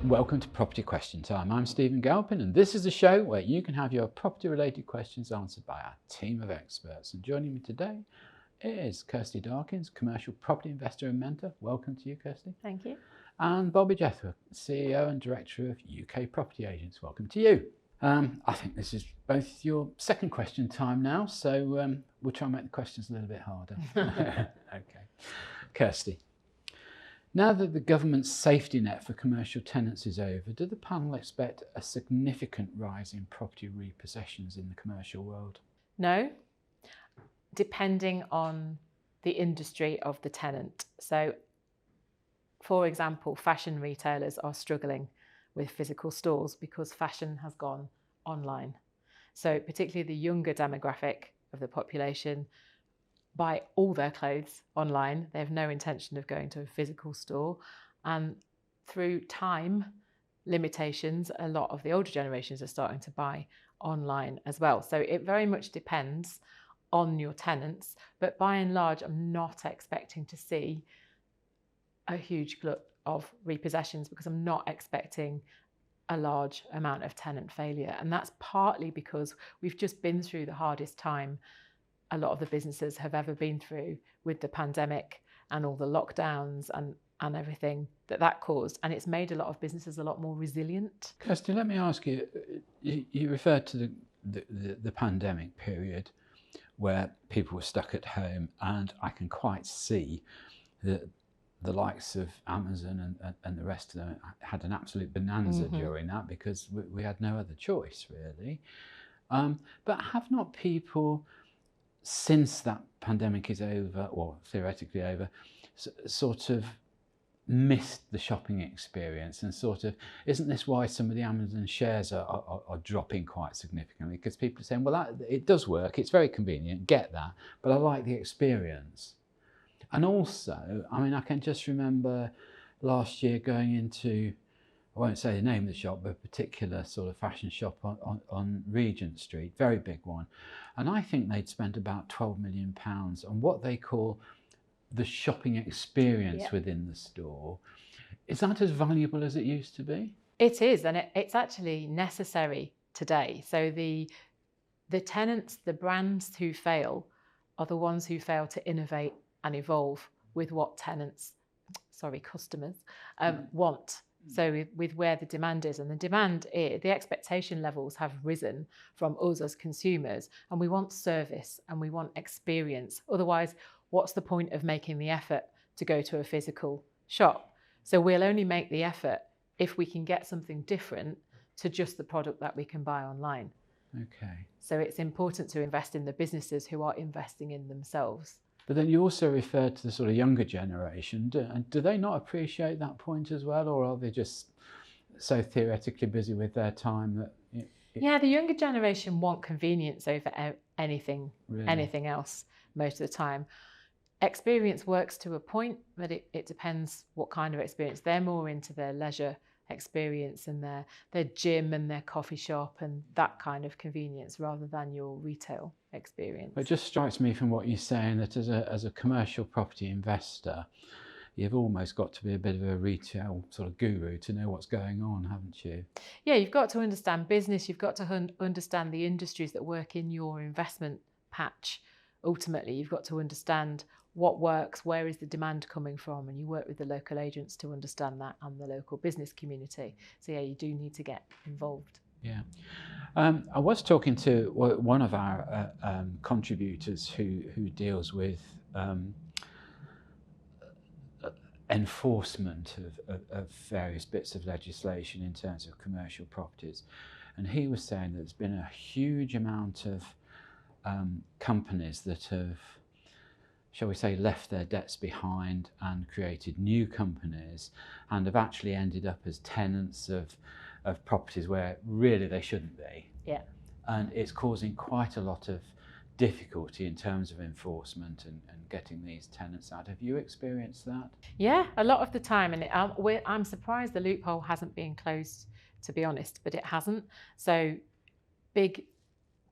Welcome to Property Question Time. I'm Stephen Galpin, and this is a show where you can have your property-related questions answered by our team of experts. And joining me today is Kirsty Darkins, commercial property investor and mentor. Welcome to you, Kirsty. Thank you. And Bobbie Jethwa, CEO and director of UK Property Agents. Welcome to you. I think this is both your second question time now, so we'll try and make the questions a little bit harder. Okay. Kirsty. Now that the government's safety net for commercial tenants is over, do the panel expect a significant rise in property repossessions in the commercial world? No, depending on the industry of the tenant. So, for example, fashion retailers are struggling with physical stores because fashion has gone online. So particularly the younger demographic of the population buy all their clothes online. They have no intention of going to a physical store. And through time limitations, a lot of the older generations are starting to buy online as well. So it very much depends on your tenants. But by and large, I'm not expecting to see a huge glut of repossessions because I'm not expecting a large amount of tenant failure. And that's partly because we've just been through the hardest time a lot of the businesses have ever been through with the pandemic and all the lockdowns and everything that caused. And it's made a lot of businesses a lot more resilient. Kirsty, let me ask you, you referred to the pandemic period where people were stuck at home, and I can quite see that the likes of Amazon and the rest of them had an absolute bonanza during that because we had no other choice, really. But have not people, since that pandemic is over, or theoretically over, sort of missed the shopping experience, and sort of, isn't this why some of the Amazon shares are dropping quite significantly? Because people are saying, well, it does work, it's very convenient, get that, but I like the experience. And also, I mean, I can just remember last year going into, I won't say the name of the shop, but a particular sort of fashion shop on Regent Street, very big one. And I think they'd spent about £12 million on what they call the shopping experience within the store. Is that as valuable as it used to be? It is, and it's actually necessary today. So the tenants, the brands who fail are the ones who fail to innovate and evolve with what customers want. So with where the demand is, and the demand is, the expectation levels have risen from us as consumers, and we want service and we want experience. Otherwise, what's the point of making the effort to go to a physical shop? So we'll only make the effort if we can get something different to just the product that we can buy online. Okay. So it's important to invest in the businesses who are investing in themselves. But then you also referred to the sort of younger generation. Do they not appreciate that point as well, or are they just so theoretically busy with their time that... Yeah, the younger generation want convenience over anything else most of the time. Experience works to a point, but it depends what kind of experience. They're more into their leisure experience and their gym and their coffee shop and that kind of convenience rather than your retail experience. It just strikes me from what you're saying that as a commercial property investor, you've almost got to be a bit of a retail sort of guru to know what's going on, haven't you? Yeah, you've got to understand business, you've got to understand the industries that work in your investment patch. Ultimately, you've got to understand what works, where is the demand coming from, and you work with the local agents to understand that and the local business community. So yeah, you do need to get involved. Yeah. I was talking to one of our contributors who deals with enforcement of various bits of legislation in terms of commercial properties. And he was saying that there's been a huge amount of companies that have, shall we say, left their debts behind and created new companies and have actually ended up as tenants of properties where really they shouldn't be. Yeah. And it's causing quite a lot of difficulty in terms of enforcement and getting these tenants out. Have you experienced that? Yeah, a lot of the time. And I'm surprised the loophole hasn't been closed, to be honest, but it hasn't. So big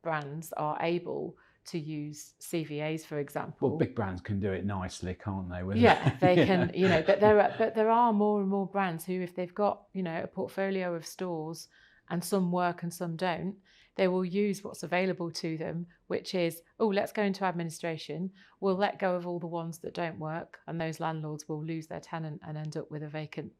brands are able to use CVAs, for example. Well, big brands can do it nicely, can't they? Yeah, they can, you know, but there are more and more brands who, if they've got, you know, a portfolio of stores and some work and some don't, they will use what's available to them, which is, oh, let's go into administration. We'll let go of all the ones that don't work, and those landlords will lose their tenant and end up with a vacant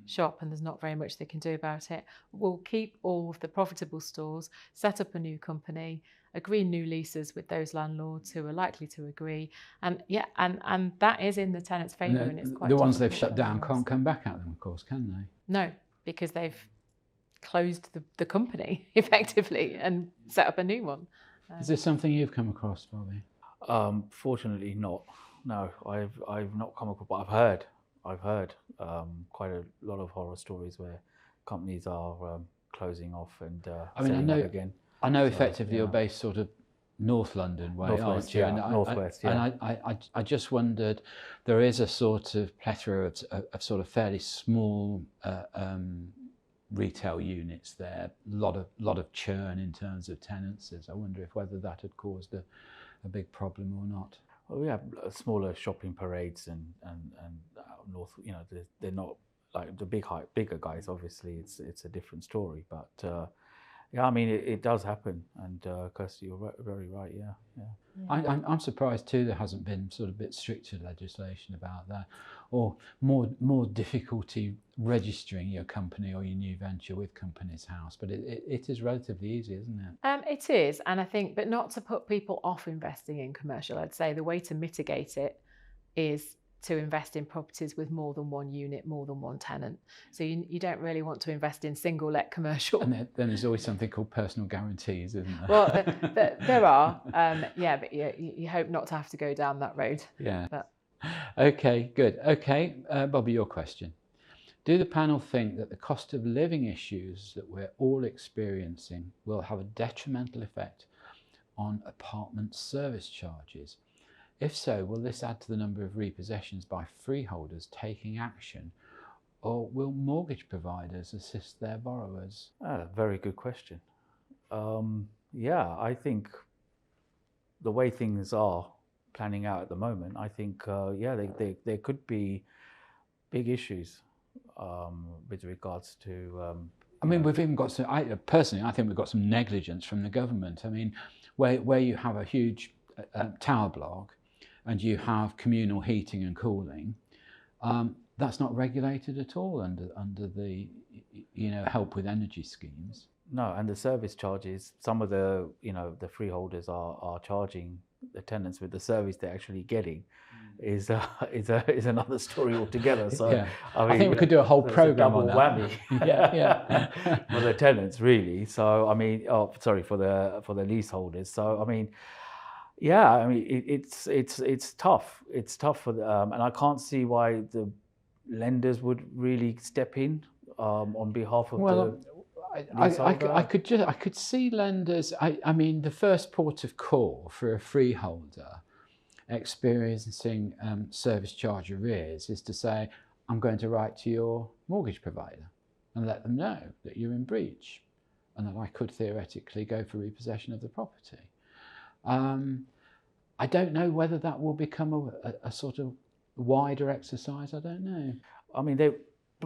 shop, and there's not very much they can do about it. We'll keep all of the profitable stores, set up a new company, agree new leases with those landlords who are likely to agree, and and that is in the tenant's favour. And it's quite the ones they've difficult shut down otherwise. can't come back at them, of course, can they? No, because they've closed the company effectively and set up a new one. Is this something you've come across, Bobbie? Fortunately not. No, I've not come across, but I've heard quite a lot of horror stories where companies are closing off and setting up again. I know effectively you're based sort of North London way, aren't you? Yeah, And Northwest, yeah. And I just wondered, there is a sort of plethora of sort of fairly small retail units there, a lot of churn in terms of tenancies. I wonder if whether that had caused a big problem or not. Well, we have smaller shopping parades and north. You know, they're not like the bigger guys. Obviously, it's a different story. But yeah, I mean, it does happen. And Kirsty, you're very right. Yeah. I'm surprised too there hasn't been sort of a bit stricter legislation about that, or more difficulty registering your company or your new venture with Companies House. But it is relatively easy, isn't it? It is, and I think, but not to put people off investing in commercial. I'd say the way to mitigate it is to invest in properties with more than one unit, more than one tenant. So you don't really want to invest in single let commercial. And then there's always something called personal guarantees, isn't there? Well, there are, but you hope not to have to go down that road. Yeah. But. Okay, good. Okay, Bobbie, your question. Do the panel think that the cost of living issues that we're all experiencing will have a detrimental effect on apartment service charges? If so, will this add to the number of repossessions by freeholders taking action, or will mortgage providers assist their borrowers? Very good question. Yeah, I think the way things are planning out at the moment, I think, there could be big issues with regards to... I mean, we've even got some, personally, I think we've got some negligence from the government. I mean, where you have a huge tower block and you have communal heating and cooling, that's not regulated at all under the, help with energy schemes. No, and the service charges, some of the, the freeholders are charging the tenants with the service they're actually getting is another story altogether. So yeah. I think we could do a whole program on that. Whammy. yeah. For the tenants, really. So I mean, for the leaseholders. So I mean, yeah, I mean it's tough. It's tough for and I can't see why the lenders would really step in on behalf of the. I could see lenders. I mean, the first port of call for a freeholder experiencing service charge arrears is to say, I'm going to write to your mortgage provider and let them know that you're in breach and that I could theoretically go for repossession of the property. I don't know whether that will become a sort of wider exercise. I don't know. I mean,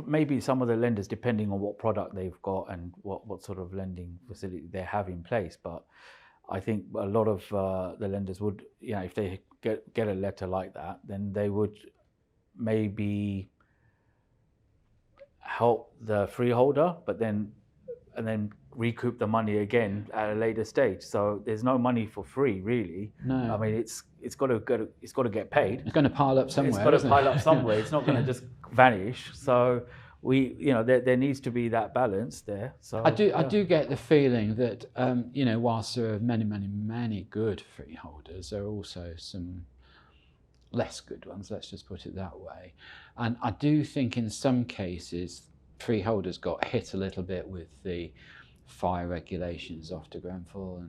maybe some of the lenders, depending on what product they've got and what sort of lending facility they have in place. But I think a lot of the lenders would, if they get a letter like that, then they would maybe help the freeholder, and then recoup the money again at a later stage. So there's no money for free, really. No. I mean, it's got to get paid. It's going to pile up somewhere. It's got to pile up somewhere. It's not going to just vanish. So there needs to be that balance there. So I do get the feeling that whilst there are many good freeholders, there are also some less good ones. Let's just put it that way. And I do think in some cases freeholders got hit a little bit with the fire regulations after Grenfell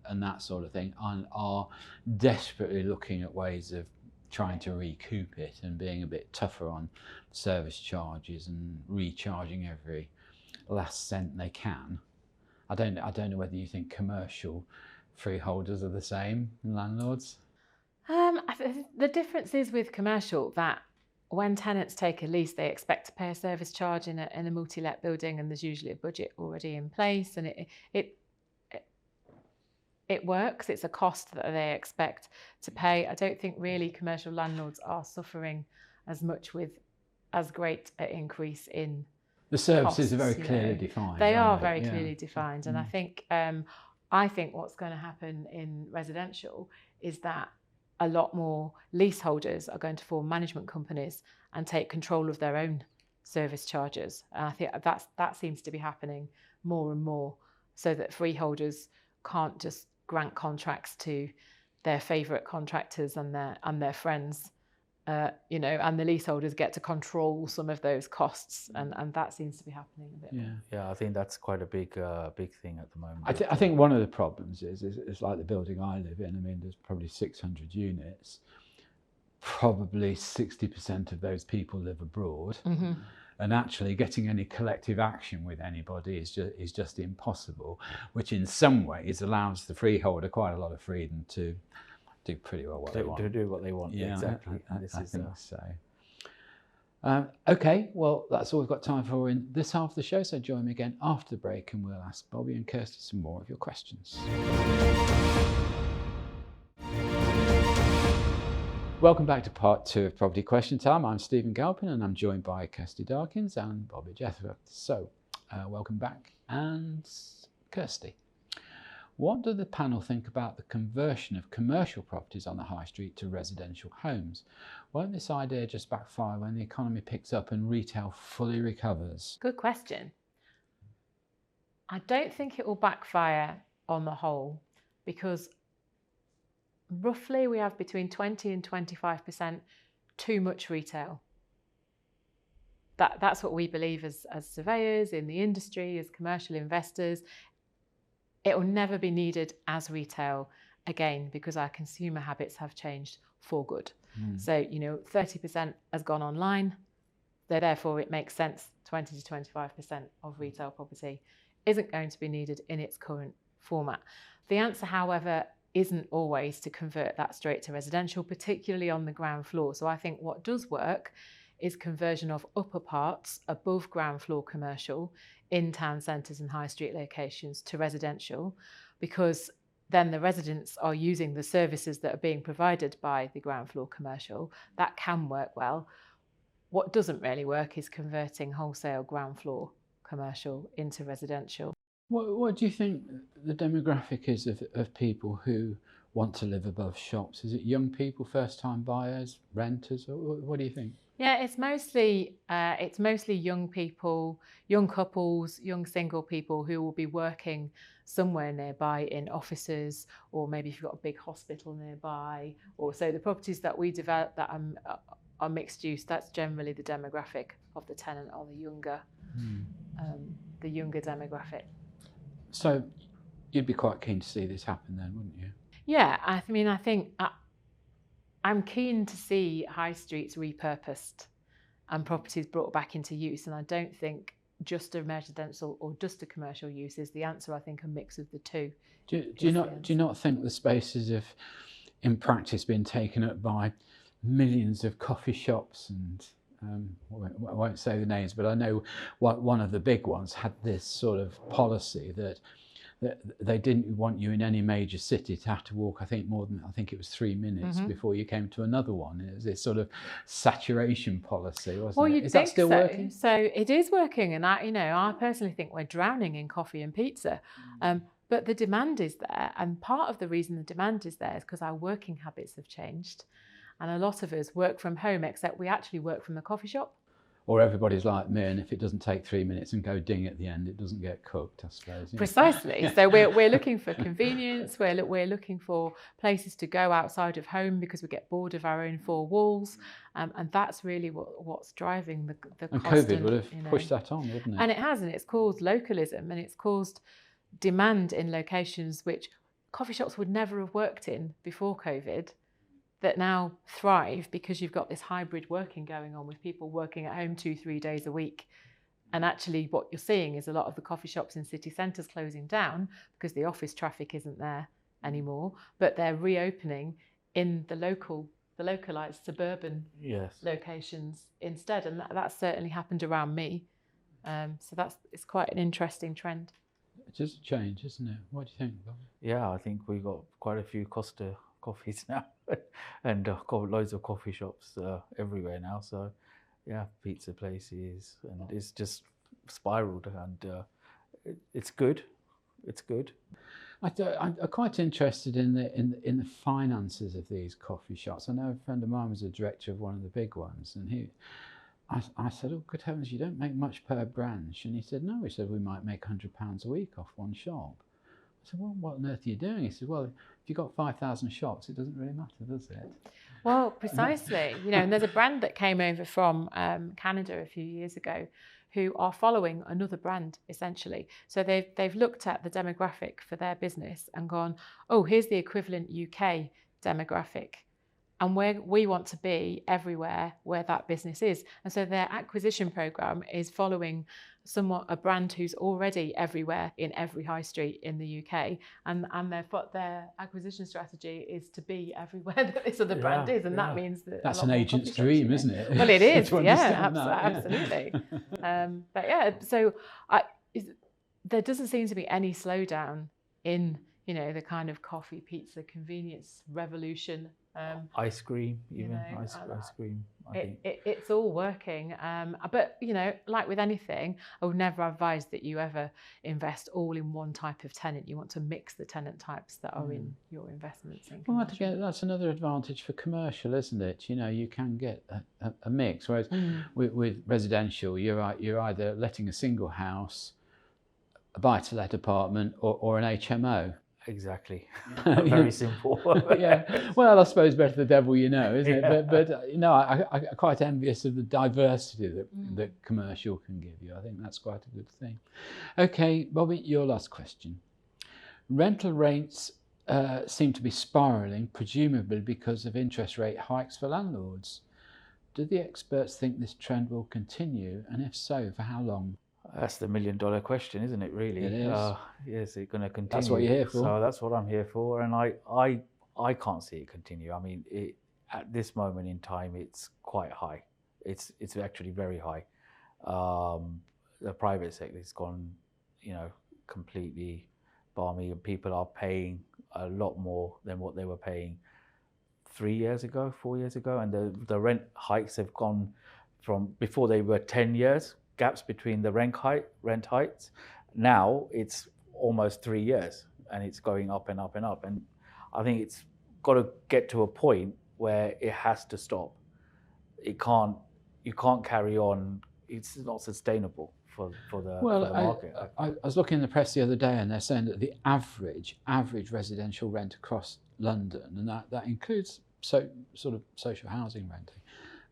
and that sort of thing, and are desperately looking at ways of trying to recoup it and being a bit tougher on service charges and recharging every last cent they can. I don't know whether you think commercial freeholders are the same and landlords? The difference is with commercial that when tenants take a lease, they expect to pay a service charge in a multi-let building, and there's usually a budget already in place, and it works. It's a cost that they expect to pay. I don't think really commercial landlords are suffering as much with as great an increase in the services costs, are very clearly defined. They are they? very clearly defined, and I think what's going to happen in residential is that a lot more leaseholders are going to form management companies and take control of their own service charges. And I think that seems to be happening more and more, so that freeholders can't just grant contracts to their favourite contractors and their friends, and the leaseholders get to control some of those costs, and that seems to be happening a bit. Yeah, I think that's quite a big thing at the moment. I think one of the problems is like the building I live in. I mean, there's probably 600 units. Probably 60% of those people live abroad, and actually getting any collective action with anybody is just impossible. Which in some ways allows the freeholder quite a lot of freedom to do pretty well what they want. To do what they want. Yeah, exactly. I think so. Okay, well, that's all we've got time for in this half of the show. So join me again after the break, and we'll ask Bobbie and Kirsty some more of your questions. Welcome back to part 2 of Property Question Time. I'm Stephen Galpin, and I'm joined by Kirsty Darkins and Bobbie Jethwa. So, welcome back. And Kirsty, what do the panel think about the conversion of commercial properties on the high street to residential homes? Won't this idea just backfire when the economy picks up and retail fully recovers? Good question. I don't think it will backfire on the whole, because roughly we have between 20 and 25% too much retail. That's what we believe as surveyors in the industry, as commercial investors. It will never be needed as retail again, because our consumer habits have changed for good. So, 30% has gone online. Therefore, it makes sense 20 to 25% of retail property isn't going to be needed in its current format. The answer, however, isn't always to convert that straight to residential, particularly on the ground floor. So I think what does work is conversion of upper parts above ground floor commercial in town centres and high street locations to residential, because then the residents are using the services that are being provided by the ground floor commercial. That can work well. What doesn't really work is converting wholesale ground floor commercial into residential. What do you think the demographic is of people who want to live above shops? Is it young people, first-time buyers, renters? Or what do you think? Yeah, it's mostly young people, young couples, young single people who will be working somewhere nearby in offices, or maybe if you've got a big hospital nearby, or so the properties that we develop that are mixed use. That's generally the demographic of the tenant, or the younger demographic. So you'd be quite keen to see this happen then, wouldn't you? Yeah, I think I'm keen to see high streets repurposed and properties brought back into use, and I don't think just a residential or just a commercial use is the answer. I think a mix of the two. Do you not think the spaces have, in practice, been taken up by millions of coffee shops and I won't say the names, but I know one of the big ones had this sort of policy that they didn't want you in any major city to have to walk, I think it was 3 minutes before you came to another one. It was this sort of saturation policy, wasn't it? Is that still working? So it is working, and I personally think we're drowning in coffee and pizza. But the demand is there, and part of the reason the demand is there is because our working habits have changed. And a lot of us work from home, except we actually work from the coffee shop. Or everybody's like me, and if it doesn't take 3 minutes and go ding at the end, it doesn't get cooked, I suppose. Precisely. So we're looking for convenience. We're looking for places to go outside of home because we get bored of our own four walls, and that's really what's driving the and constant, COVID would have pushed that on, wouldn't it? And it has, and it's caused localism, and it's caused demand in locations which coffee shops would never have worked in before COVID, that now thrive because you've got this hybrid working going on with people working at home 2-3 days a week. And actually what you're seeing is a lot of the coffee shops in city centres closing down because the office traffic isn't there anymore, but they're reopening in the localized suburban locations instead, and that's certainly happened around me. So it's quite an interesting trend. It's just a change, isn't it? What do you think, Bobbie? Yeah, I think we got quite a few Costa coffees now, and loads of coffee shops everywhere now. So, yeah, pizza places, and it's just spiraled, and it's good. It's good. I'm quite interested in the finances of these coffee shops. I know a friend of mine was a director of one of the big ones, and I said, "Oh, good heavens, you don't make much per branch." And he said, "No." He said, "We might make £100 a week off one shop." I said, "Well, what on earth are you doing?" He said, "Well, if you've got 5,000 shops, it doesn't really matter, does it?" Well, precisely. And there's a brand that came over from Canada a few years ago who are following another brand, essentially. So they've looked at the demographic for their business and gone, oh, here's the equivalent UK demographic. And we want to be everywhere where that business is. And so their acquisition program is following somewhat a brand who's already everywhere in every high street in the UK. And their acquisition strategy is to be everywhere that this other brand is. And that means that that's an agent's dream, isn't it? Well, it is. Absolutely. But yeah, so there doesn't seem to be any slowdown in, the kind of coffee, pizza, convenience revolution. Ice cream, even ice cream. I think it's all working, but like with anything, I would never advise that you ever invest all in one type of tenant. You want to mix the tenant types that are in your investments. Well, that's another advantage for commercial, isn't it? You can get a mix. Whereas with residential, you're either letting a single house, a buy-to-let apartment, or an HMO. Exactly. Very simple. Yeah. Well, I suppose better the devil you know, isn't it? But I'm quite envious of the diversity that commercial can give you. I think that's quite a good thing. Okay, Bobbie, your last question. Rental rates seem to be spiralling, presumably because of interest rate hikes for landlords. Do the experts think this trend will continue? And if so, for how long? That's the $1 million question, isn't it, really? It is. Is it going to continue? That's what you're here for. So that's what I'm here for. And I can't see it continue. I mean, at this moment in time, it's quite high. It's actually very high. The private sector has gone, completely balmy, and people are paying a lot more than what they were paying 4 years ago. And the rent hikes have gone from, before they were 10 years, gaps between the rent heights. Now it's almost 3 years, and it's going up and up and up. And I think it's got to get to a point where it has to stop. You can't carry on. It's not sustainable for the market. I was looking in the press the other day, and they're saying that the average residential rent across London, and that includes sort of social housing renting,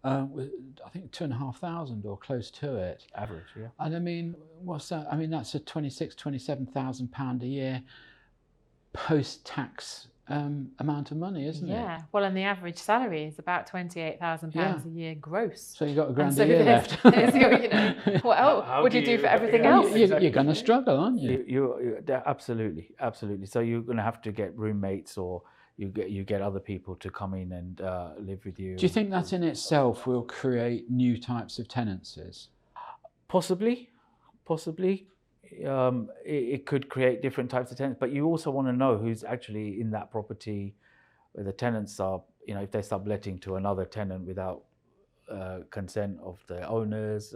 I think 2,500 or close to it. Average, yeah. And I mean, what's that? I mean, that's a £27,000 a year post-tax amount of money, isn't it? Yeah. Well, and the average salary is about £28,000 a year gross. So you've got £1,000 a year left. What else would you do for everything else? You're going to struggle, aren't you? You absolutely. So you're going to have to get roommates, or you get other people to come in and live with you. Do you think that in itself will create new types of tenancies? Possibly. It could create different types of tenants, but you also want to know who's actually in that property, where the tenants are, if they subletting to another tenant without consent of the owners,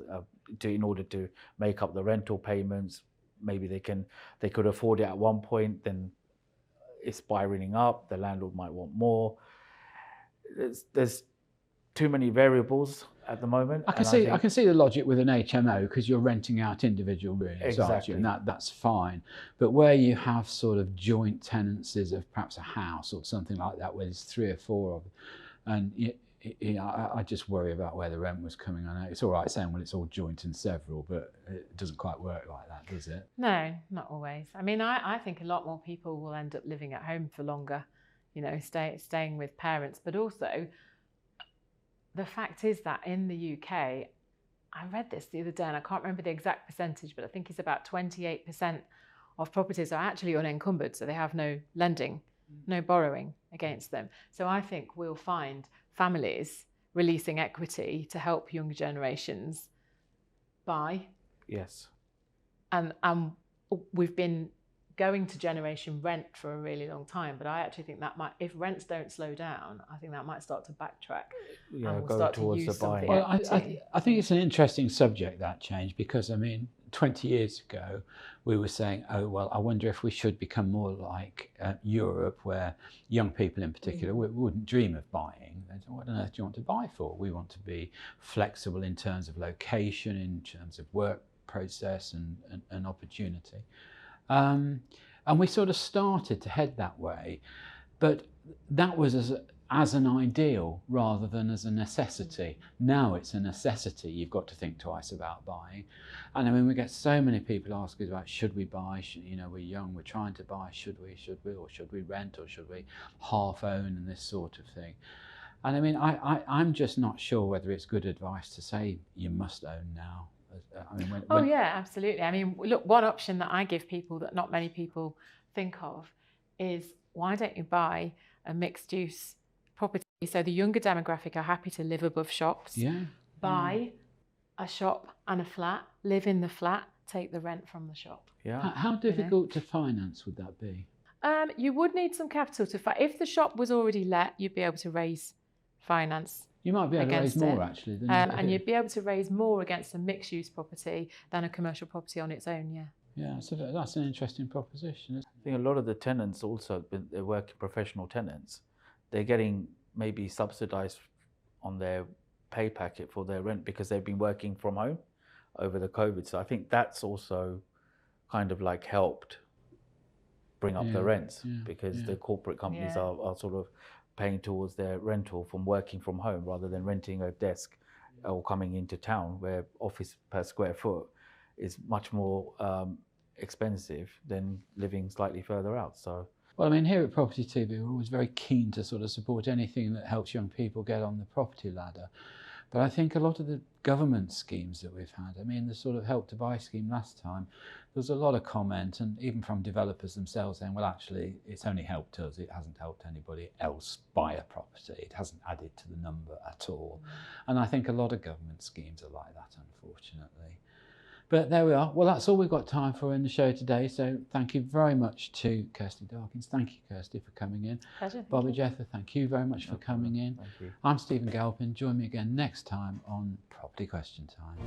in order to make up the rental payments. Maybe they could afford it at one point, then it's spiraling up, the landlord might want more. There's too many variables at the moment. I can see the logic with an HMO, because you're renting out individual rooms, exactly, and that's fine. But where you have sort of joint tenancies of perhaps a house or something like that, where there's 3 or 4 of them, and I just worry about where the rent was coming on. It's all right saying, well, it's all joint and several, but it doesn't quite work like that, does it? No, not always. I mean, I think a lot more people will end up living at home for longer, staying with parents. But also, the fact is that in the UK, I read this the other day, and I can't remember the exact percentage, but I think it's about 28% of properties are actually unencumbered, so they have no lending no borrowing against them. So I think we'll find families releasing equity to help younger generations buy. Yes. And we've been going to generation rent for a really long time, but I actually think that might, if rents don't slow down, I think that might start to backtrack. Yeah, and we'll go start to towards use the some of the buying. Well, equity. I think it's an interesting subject, that change, because I mean, 20 years ago, we were saying, oh, well, I wonder if we should become more like Europe, where young people in particular wouldn't dream of buying. They'd say, what on earth do you want to buy for? We want to be flexible in terms of location, in terms of work process and opportunity. And we sort of started to head that way, but that was as an ideal rather than as a necessity. Now it's a necessity. You've got to think twice about buying. And I mean, we get so many people asking about, should we buy? You know, we're young, we're trying to buy, should we, or should we rent, or should we half own, and this sort of thing. And I mean, I'm just not sure whether it's good advice to say you must own now. I mean, Yeah, absolutely. I mean, look, one option that I give people that not many people think of is, why don't you buy a mixed use property? So the younger demographic are happy to live above shops. Yeah. Buy a shop and a flat, live in the flat, take the rent from the shop. Yeah. How difficult to finance would that be? You would need some capital to if the shop was already let, you'd be able to raise finance. You might be able to raise more actually. Than and you'd be able to raise more against a mixed-use property than a commercial property on its own, yeah. Yeah, so that's an interesting proposition. I think a lot of the tenants also, they're working professional tenants, they're getting maybe subsidised on their pay packet for their rent because they've been working from home over the COVID. So I think that's also kind of like helped bring up the rents because the corporate companies are sort of paying towards their rental from working from home rather than renting a desk or coming into town, where office per square foot is much more expensive than living slightly further out. So, well, I mean, here at Property TV, we're always very keen to sort of support anything that helps young people get on the property ladder. But I think a lot of the government schemes that we've had, I mean, the sort of Help to Buy scheme last time, there was a lot of comment, and even from developers themselves saying, well, actually, it's only helped us. It hasn't helped anybody else buy a property. It hasn't added to the number at all. And I think a lot of government schemes are like that, unfortunately. But there we are. Well, that's all we've got time for in the show today. So thank you very much to Kirsty Darkins. Thank you, Kirsty, for coming in. Pleasure. Bobbie Jethwa, thank you very much for coming in. thank you. I'm Stephen Galpin. Join me again next time on Property Question Time.